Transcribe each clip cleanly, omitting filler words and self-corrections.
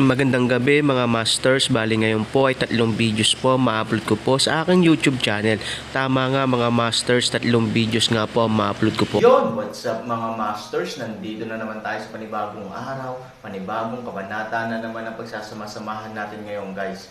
Magandang gabi mga masters, bali ngayon po ay 3 videos po ma-upload ko po sa aking YouTube channel. Tama nga mga masters, 3 videos nga po ma-upload ko po. Yon, what's up mga masters? Nandito na naman tayo sa panibagong araw, panibagong kabanata na naman ang pagsasama-samahan natin ngayon guys.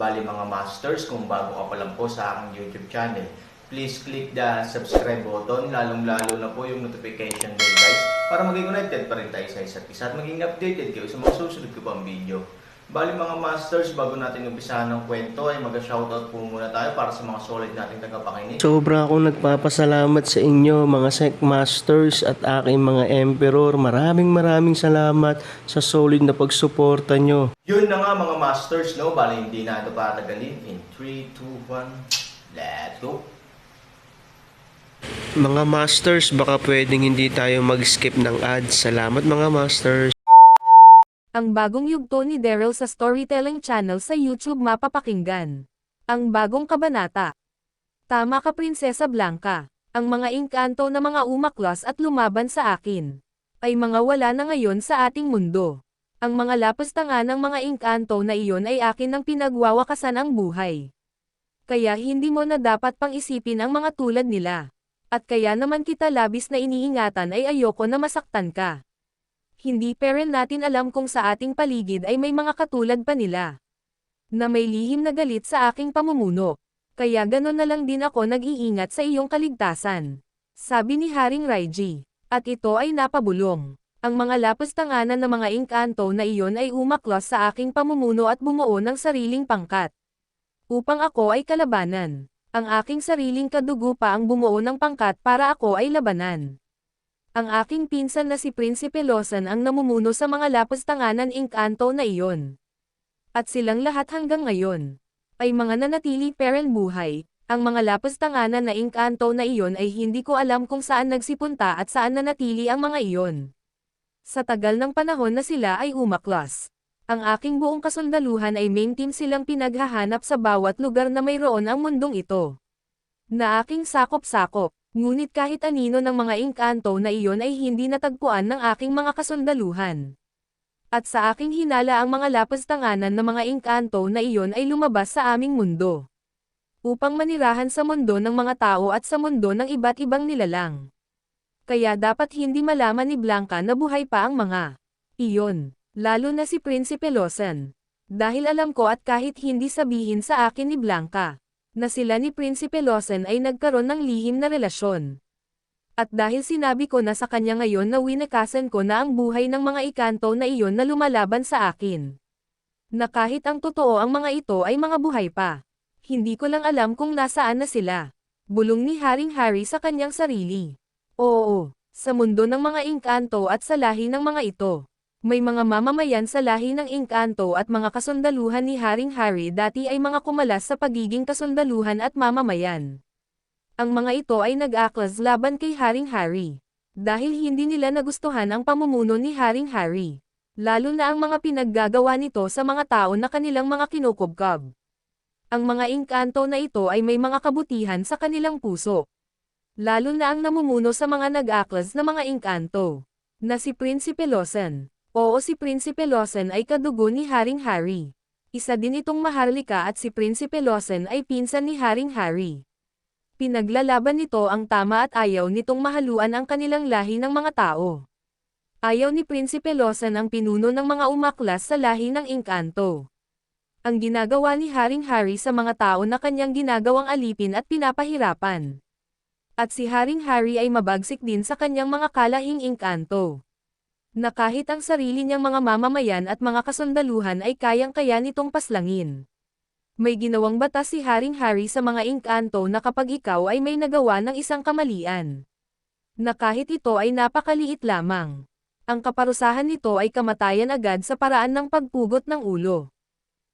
Bali mga masters, kung bago ka pa lang po sa aking YouTube channel, please click the subscribe button, lalong-lalo na po yung notification bell guys, para maging connected pa rin tayo sa isa't isa at maging updated kayo sa mga susunod ko pang video. Bali mga masters, bago natin umpisahan ng kwento ay mag-shoutout po muna tayo para sa mga solid nating tagapakinig. Sobra akong nagpapasalamat sa inyo mga Sec Masters at aking mga Emperor. Maraming salamat sa solid na pagsuporta nyo. Yun na nga mga masters, no? Bali hindi na ito patagalin. In 3, 2, 1, let's go! Mga masters, baka pwedeng hindi tayo mag-skip ng ads. Salamat mga masters. Ang bagong yugto ni Daryl sa Storytelling Channel sa YouTube mapapakinggan. Ang bagong kabanata. Tama ka Prinsesa Blanca. Ang mga engkanto na mga umaklas at lumaban sa akin ay mga wala na ngayon sa ating mundo. Ang mga lapastanga ng mga engkanto na iyon ay akin ng pinagwawakasan ang buhay. Kaya hindi mo na dapat pang isipin ang mga tulad nila. At kaya naman kita labis na iniingatan ay ayoko na masaktan ka. Hindi pa rin natin alam kung sa ating paligid ay may mga katulad pa nila na may lihim na galit sa aking pamumuno. Kaya ganon na lang din ako nag-iingat sa iyong kaligtasan. Sabi ni Haring Raiji. At ito ay napabulong. Ang mga lapastanganan ng mga engkanto na iyon ay umaklas sa aking pamumuno at bumuo ng sariling pangkat. Upang ako ay kalabanan. Ang aking sariling kadugo pa ang bumuo ng pangkat para ako ay labanan. Ang aking pinsan na si Prinsipe Lawson ang namumuno sa mga lapastanganan engkanto na iyon. At silang lahat hanggang ngayon ay mga nanatili pa rin buhay. Ang mga lapastanganan na engkanto na iyon ay hindi ko alam kung saan nagsipunta at saan nanatili ang mga iyon. Sa tagal ng panahon na sila ay umaklas. Ang aking buong kasundaluhan ay main team silang pinaghahanap sa bawat lugar na mayroon ang mundong ito. Na aking sakop-sakop. Ngunit kahit anino ng mga engkanto na iyon ay hindi natagpuan ng aking mga kasundaluhan. At sa aking hinala ang mga lapastanganan ng mga engkanto na iyon ay lumabas sa aming mundo. Upang manirahan sa mundo ng mga tao at sa mundo ng iba't ibang nilalang. Kaya dapat hindi malaman ni Blanca na buhay pa ang mga iyon, lalo na si Prinsipe Lawson. Dahil alam ko at kahit hindi sabihin sa akin ni Blanca na sila ni Prinsipe Lawson ay nagkaroon ng lihim na relasyon. At dahil sinabi ko na sa kanya ngayon na winakasan ko na ang buhay ng mga engkanto na iyon na lumalaban sa akin. Na kahit ang totoo ang mga ito ay mga buhay pa. Hindi ko lang alam kung nasaan na sila. Bulong ni Haring Harry sa kanyang sarili. Oo, sa mundo ng mga engkanto at sa lahi ng mga ito. May mga mamamayan sa lahi ng engkanto at mga kasundaluhan ni Haring Harry dati ay mga kumalas sa pagiging kasundaluhan at mamamayan. Ang mga ito ay nag-aklas laban kay Haring Harry. Dahil hindi nila nagustuhan ang pamumuno ni Haring Harry. Lalo na ang mga pinaggagawa nito sa mga tao na kanilang mga kinukubkab. Ang mga engkanto na ito ay may mga kabutihan sa kanilang puso. Lalo na ang namumuno sa mga nag-aklas na mga engkanto. Na si Prinsipe Lawson. Oo, si Prinsipe Lawson ay kadugo ni Haring Harry. Isa din itong maharlika at si Prinsipe Lawson ay pinsan ni Haring Harry. Pinaglalaban nito ang tama at ayaw nitong mahaluan ang kanilang lahi ng mga tao. Ayaw ni Prinsipe Lawson ang pinuno ng mga umaklas sa lahi ng engkanto. Ang ginagawa ni Haring Harry sa mga tao na kanyang ginagawang alipin at pinapahirapan. At si Haring Harry ay mabagsik din sa kanyang mga kalahing engkanto. Na kahit ang sarili niyang mga mamamayan at mga kasundaluhan ay kayang-kaya nitong paslangin. May ginawang batas si Haring Harry sa mga engkanto na kapag ikaw ay may nagawa ng isang kamalian. Na kahit ito ay napakaliit lamang. Ang kaparusahan nito ay kamatayan agad sa paraan ng pagpugot ng ulo.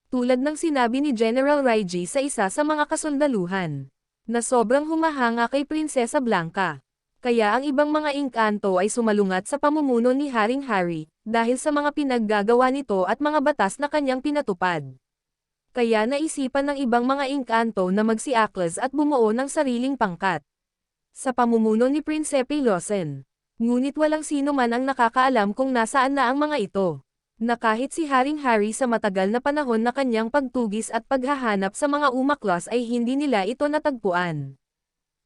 Tulad ng sinabi ni General Raiji sa isa sa mga kasundaluhan. Na sobrang humahanga kay Prinsesa Blanca. Kaya ang ibang mga engkanto ay sumalungat sa pamumuno ni Haring Harry, dahil sa mga pinaggagawa nito at mga batas na kanyang pinatupad. Kaya naisipan ng ibang mga engkanto na magsiaklas at bumuo ng sariling pangkat. sa pamumuno ni Prinsepe Lawson. Ngunit walang sino man ang nakakaalam kung nasaan na ang mga ito. Na kahit si Haring Harry sa matagal na panahon na kanyang pagtugis at paghahanap sa mga umaklos ay hindi nila ito natagpuan.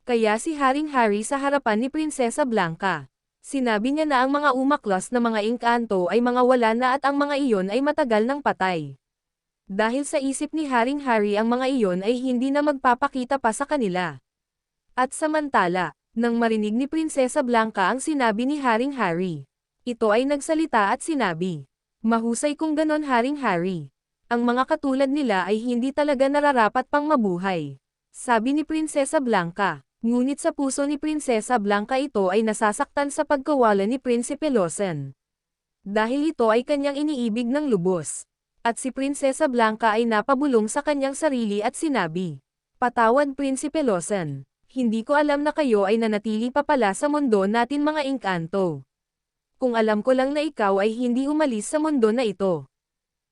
Kaya si Haring Harry sa harapan ni Prinsesa Blanca, sinabi niya na ang mga umaklos na mga engkanto ay mga wala na at ang mga iyon ay matagal nang patay. Dahil sa isip ni Haring Harry ang mga iyon ay hindi na magpapakita pa sa kanila. At samantala, nang marinig ni Prinsesa Blanca ang sinabi ni Haring Harry, ito ay nagsalita at sinabi, "Mahusay kung ganon Haring Harry. Ang mga katulad nila ay hindi talaga nararapat pang mabuhay." Sabi ni Prinsesa Blanca. Ngunit sa puso ni Prinsesa Blanca ito ay nasasaktan sa pagkawala ni Prinsipe Lawson. Dahil ito ay kanyang iniibig ng lubos. At si Prinsesa Blanca ay napabulong sa kanyang sarili at sinabi, "Patawad Prinsipe Lawson. Hindi ko alam na kayo ay nanatili pa pala sa mundo natin mga engkanto. Kung alam ko lang na ikaw ay hindi umalis sa mundo na ito.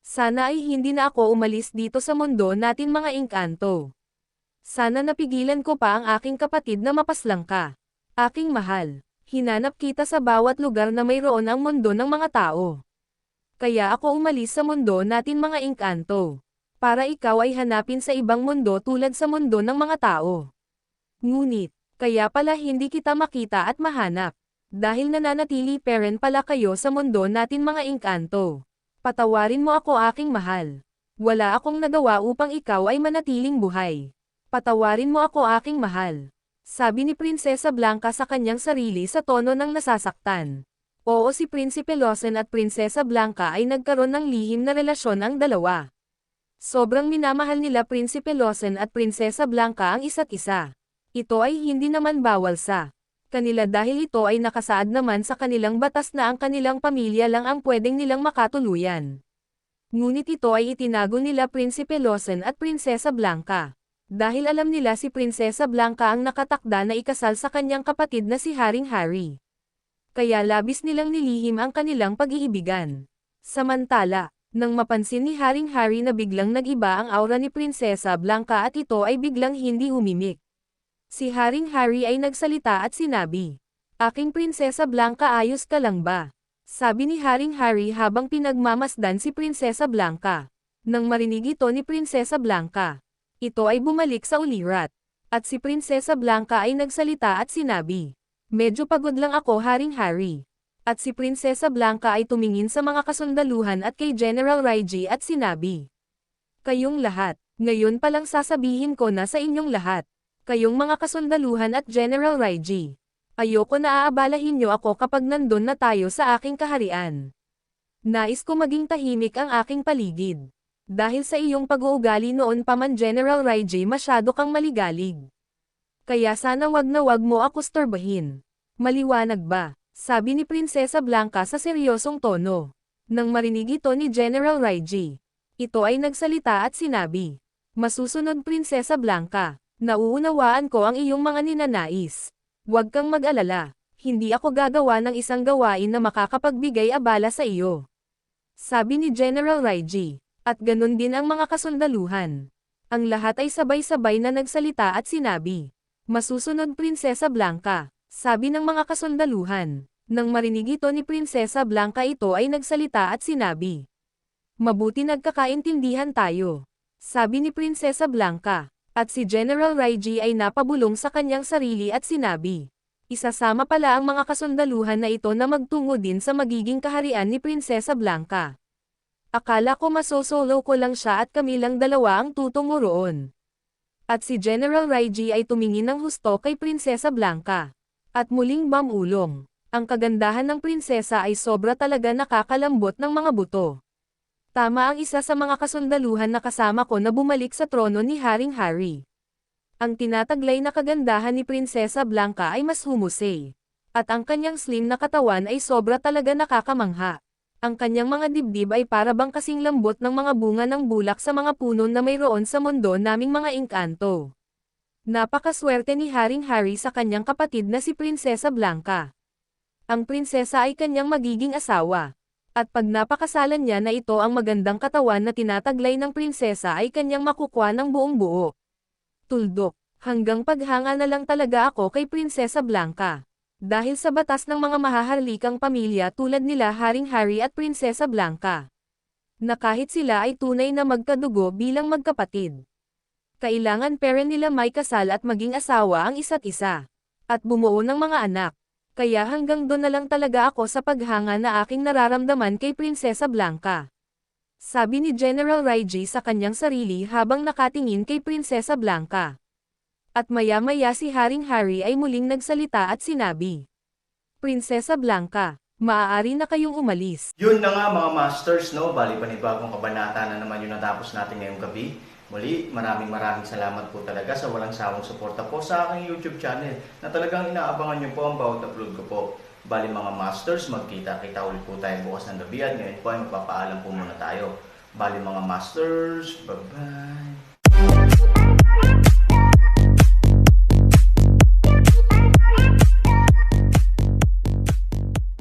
Sana ay hindi na ako umalis dito sa mundo natin mga engkanto. Sana napigilan ko pa ang aking kapatid na mapaslang ka. Aking mahal, hinanap kita sa bawat lugar na mayroon ang mundo ng mga tao. Kaya ako umalis sa mundo natin mga engkanto. Para ikaw ay hanapin sa ibang mundo tulad sa mundo ng mga tao. Ngunit, kaya pala hindi kita makita at mahanap. Dahil nananatili pa rin pala kayo sa mundo natin mga engkanto. Patawarin mo ako aking mahal. Wala akong nagawa upang ikaw ay manatiling buhay. Patawarin mo ako aking mahal." Sabi ni Prinsesa Blanca sa kanyang sarili sa tono ng nasasaktan. Oo, si Prinsipe Lawson at Prinsesa Blanca ay nagkaroon ng lihim na relasyon ang dalawa. Sobrang minamahal nila Prinsipe Lawson at Prinsesa Blanca ang isa't isa. Ito ay hindi naman bawal sa kanila dahil ito ay nakasaad naman sa kanilang batas na ang kanilang pamilya lang ang pwedeng nilang makatuluyan. Ngunit ito ay itinago nila Prinsipe Lawson at Prinsesa Blanca. Dahil alam nila si Prinsesa Blanca ang nakatakda na ikasal sa kanyang kapatid na si Haring Harry. Kaya labis nilang nilihim ang kanilang pag-iibigan. Samantala, nang mapansin ni Haring Harry na biglang nag-iba ang aura ni Prinsesa Blanca at ito ay biglang hindi umimik. Si Haring Harry ay nagsalita at sinabi, "Aking Prinsesa Blanca, ayos ka lang ba?" Sabi ni Haring Harry habang pinagmamasdan si Prinsesa Blanca. Nang marinig ito ni Prinsesa Blanca, ito ay bumalik sa ulirat. At si Prinsesa Blanca ay nagsalita at sinabi, "Medyo pagod lang ako Haring Harry." At si Prinsesa Blanca ay tumingin sa mga kasundaluhan at kay General Raiji at sinabi, "Kayong lahat, ngayon palang sasabihin ko na sa inyong lahat. Kayong mga kasundaluhan at General Raiji. Ayoko na aabalahin niyo ako kapag nandun na tayo sa aking kaharian. Nais ko maging tahimik ang aking paligid. Dahil sa iyong pag-uugali noon pa man General Raiji masyado kang maligalig. Kaya sana wag na wag mo ako storbahin. Maliwanag ba?" Sabi ni Prinsesa Blanca sa seryosong tono. Nang marinig ito ni General Raiji, ito ay nagsalita at sinabi, "Masusunod Prinsesa Blanca, nauunawaan ko ang iyong mga ninanais. Huwag kang mag-alala, hindi ako gagawa ng isang gawain na makakapagbigay abala sa iyo." Sabi ni General Raiji. At ganun din ang mga kasundaluhan. Ang lahat ay sabay-sabay na nagsalita at sinabi, "Masusunod Prinsesa Blanca." Sabi ng mga kasundaluhan. Nang marinig ito ni Prinsesa Blanca ito ay nagsalita at sinabi, "Mabuti nagkakaintindihan tayo." Sabi ni Prinsesa Blanca. At si General Raiji ay napabulong sa kanyang sarili at sinabi, isasama pala ang mga kasundaluhan na ito na magtungo din sa magiging kaharian ni Prinsesa Blanca. Akala ko masosolo ko lang siya at kami lang dalawa ang tutungo roon. At si General Raiji ay tumingin ng husto kay Prinsesa Blanca. At muling bamulong. Ang kagandahan ng prinsesa ay sobra talaga nakakalambot ng mga buto. Tama ang isa sa mga kasundaluhan na kasama ko na bumalik sa trono ni Haring Harry. Ang tinataglay na kagandahan ni Prinsesa Blanca ay mas humusay. At ang kanyang slim na katawan ay sobra talaga nakakamangha. Ang kanyang mga dibdib ay para bang kasing lambot ng mga bunga ng bulak sa mga puno na mayroon sa mundo naming mga engkanto. Napakaswerte ni Haring Harry sa kanyang kapatid na si Prinsesa Blanca. Ang prinsesa ay kanyang magiging asawa. At pag napakasalan niya na ito ang magandang katawan na tinataglay ng prinsesa ay kanyang makukuha ng buong buo. Tuldok. Hanggang paghanga na lang talaga ako kay Prinsesa Blanca. Dahil sa batas ng mga mahaharlikang pamilya tulad nila Haring Harry at Prinsesa Blanca, na kahit sila ay tunay na magkadugo bilang magkapatid, kailangan pera nila may kasal at maging asawa ang isa't isa, at bumuo ng mga anak. Kaya hanggang doon na lang talaga ako sa paghanga na aking nararamdaman kay Prinsesa Blanca. Sabi ni General Raiji sa kanyang sarili habang nakatingin kay Prinsesa Blanca. At maya-maya si Haring Harry ay muling nagsalita at sinabi, Prinsesa Blanca, maaari na kayong umalis. Yun na nga mga masters, no? Bali panibagong kabanata na naman yung natapos natin ngayong gabi. Muli, maraming salamat po talaga sa walang sawang suporta po sa aking YouTube channel na talagang inaabangan nyo po ang bawat upload ko po. Bali mga masters, magkita-kita ulit po tayo bukas ng gabi at ngayon po ay magpapaalam po muna tayo. Bali mga masters, bye-bye!